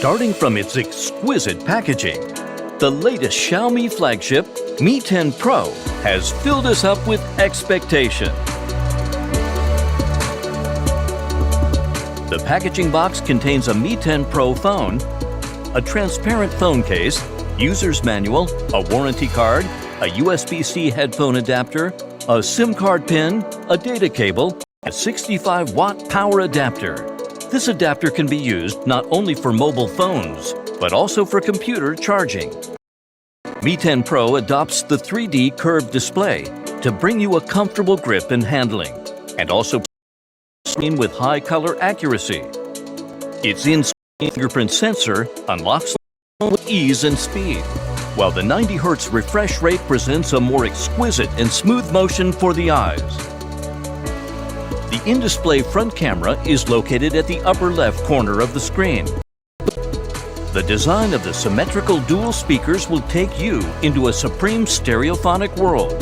Starting from its exquisite packaging, the latest Xiaomi flagship, Mi 10 Pro, has filled us up with expectation. The packaging box contains a Mi 10 Pro phone, a transparent phone case, user's manual, a warranty card, a USB-C headphone adapter, a SIM card pin, a data cable, a 65-watt power adapter. This adapter can be used not only for mobile phones, but also for computer charging. Mi 10 Pro adopts the 3D curved display to bring you a comfortable grip and handling, and also screen with high color accuracy. Its in-screen fingerprint sensor unlocks with ease and speed, while the 90 Hz refresh rate presents a more exquisite and smooth motion for the eyes. The in-display front camera is located at the upper left corner of the screen. The design of the symmetrical dual speakers will take you into a supreme stereophonic world.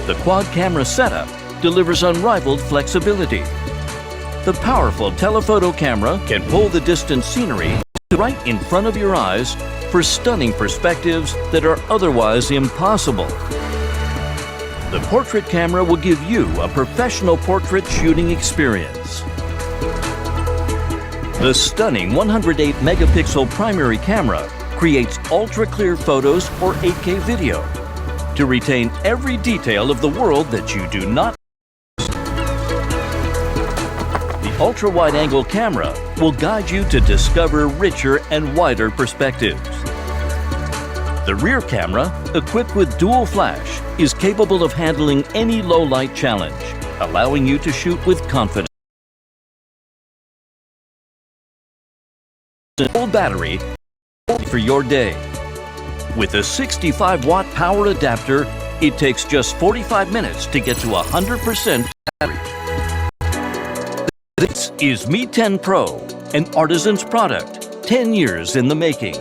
The quad camera setup delivers unrivaled flexibility. The powerful telephoto camera can pull the distant scenery right in front of your eyes for stunning perspectives that are otherwise impossible. The portrait camera will give you a professional portrait shooting experience. The stunning 108-megapixel primary camera creates ultra-clear photos or 8K video to retain every detail of the world that you do not. The ultra-wide-angle camera will guide you to discover richer and wider perspectives. The rear camera, equipped with dual flash, is capable of handling any low-light challenge, allowing you to shoot with confidence. Full battery for your day. With a 65-watt power adapter, it takes just 45 minutes to get to 100% battery. This is Mi 10 Pro, an artisan's product, 10 years in the making.